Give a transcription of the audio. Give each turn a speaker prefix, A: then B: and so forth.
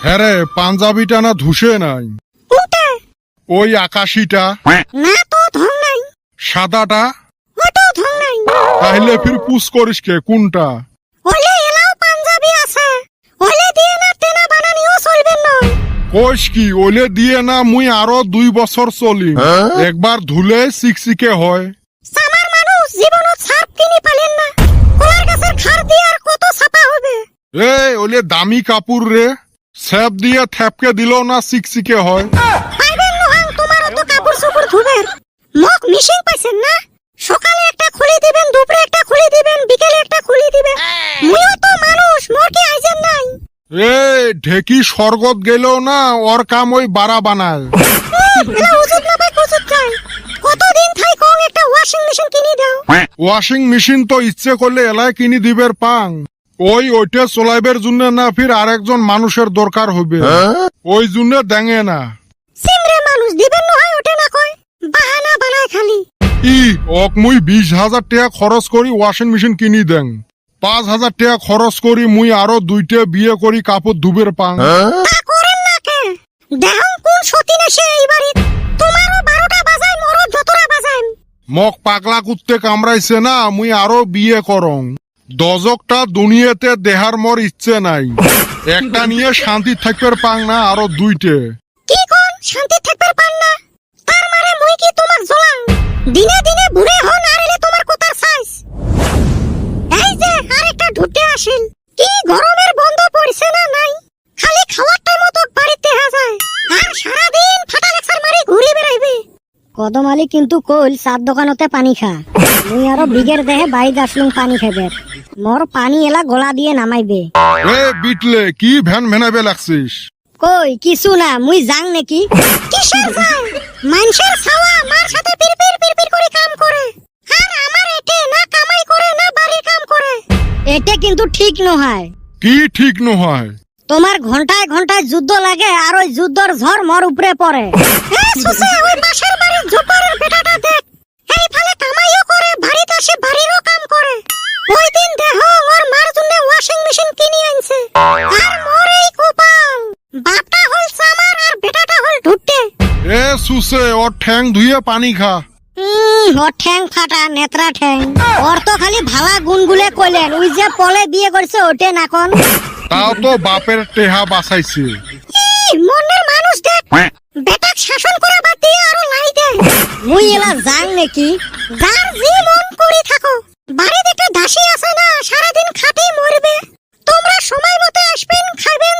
A: হ্যাঁ রে, পাঞ্জাবিটা না ধুসে নাই?
B: কোনটা?
A: ওই আকাশিটা।
B: না তো ধং নাই।
A: সাদাটা?
B: ওটাও ধং নাই।
A: তাহলে ফির পুষ করিস কে কোনটা?
B: ওলে এলাও পাঞ্জাবি আছে, ওলে দিয়ে না তেনা বানানিও চলবে না।
A: কোষ কি ওলে দিয়ে না মুই আরো 2 বছর চলি, একবার ধুলে চিকচিকে হয়।
B: সামার মানুষ জীবনত সাপ কিনি পালেন না, কোলার গাছের খার দিয়ে আর কত ছাপা হবে।
A: ওলে দামি কাপড় রে, স্যাপ দিয়ে থেপকে দিল না চিকচিকে হয়।
B: পাইবেন নোহাং তোমার তো কাপড় চোপড় ধুবের মক মিশিং পাইছেন না? সকালে একটা খুলি দিবেন, দুপুরে একটা খুলি দিবেন, বিকেলে একটা খুলি দিবেন। মুইও তো মানুষ, মোর কি আইজেন নাই?
A: ঢেকি স্বর্গত গেলেও না ওর কাম ওই বাড়া বানায়।
B: এলা উজুত না পাই কুজুত যায়। কতদিন থাই কং একটা ওয়াশিং মেশিন কিনি দাও।
A: ওয়াশিং মেশিন তো ইচ্ছে করলে এলাই কিনি দিবের পাং। ওইটা চলাইবের জন্য না ফির আরেকজন মানুষের দরকার হবে, ওই জন্য দেঙে না।
B: সিমরে মানুষ দিবেন নহয় ওঠে না কয়, বাহানা বানায় খালি।
A: ওক মুই 20,000 টাকা খরচ করি ওয়াশিং মেশিন কিনি দেং, 5,000 টাকা খরচ করি মুই আরো 2টা বিয়ে করি কাপড় ধুবের পাং।
B: তা করেন না কে? দেহং কোন সতীন এসে এই বাড়িত তোমারও 12টা বাজায়, মোরও যতরা বাজায়।
A: মক পাগলা কুত্তে কামড়াইছে না, মুই আরো বিয়ে করং। দজকটা দুনিয়াতে দেহার মোর ইচ্ছে নাই, একটা নিয়ে শান্তি থাকবে পাং না আরো 2টে।
B: কি কোন শান্তি থাকবার পান না? তার মানে মুই কি তোমাক জ্বলাং? দিনে দিনে বুড়ে হন আর এলে তোমার কোতার সাইজ। এই যে আরেকটা ঢুটে আসেন, কি গরমের বন্ধ পড়ছে না নাই? খালি খাওয়ার টাইম তো বাড়িতে দেখা যায়, আর সারাদিন ফাটা লেকচার মারি ঘুরি বেড়াইবে। কদম আলী কিন্তু কইল চার দোকানতে পানি খা, মুই আরো বিগের দেহে বাইরে আসলুম পানি খাবে। মোর পানি এলা গলা দিয়ে নামাইবে।
A: বিটলে কি ভ্যান ভেনাবে লাগছিস?
B: কই কিছু না, মুই যাং নাকি? কিসের যাং? মানুষের ছাওয়া মার সাথে পিরপির করে কাম করে, আর আমার এটে না কামাই করে না বাড়ির কাম করে। এটা কিন্তু ঠিক নয়।
A: কি ঠিক নয়?
B: তোমার ঘন্টায় ঘন্টায় যুদ্ধ লাগে, আর ওই যুদ্ধর ঝড় মোর উপরে পড়ে। ওই পাশের বাড়ির জোপারের বেটাটা দেখ, এই ফালে কামাইও করে, বাড়িতে আসে বাড়িরও কাম করে। ওই দিন দেহ ওর মার জন্য ওয়াশিং মেশিন কিনে আনছে, আর মোর এই কপাল, বাপটা হল সামার আর বেটাটা হল ঢুটে।
A: সুসে ওর ঠ্যাং ধুয়ে পানি খা।
B: ওর ঠ্যাং ফাটা নেত্রা ঠ্যাং। ওর তো খালি ভালা গুনগুলে কইলেন, ওই যে পলে বিয়ে করছে ওটে না কোন।
A: তাও তো বাপের টেহা বাঁচাইছে।
B: মনের মানুষ দেখ, বেটাক শাসন করা বাদ দিয়ে আরো লাই দেয়। মুই এলা যাং নাকি? যার জি মন করি থাকো। বাড়িতে একটা দাসী আছে না, সারাদিন খাটেই মরবে। তোমরা সময় মতো আসবেন, খাবেন,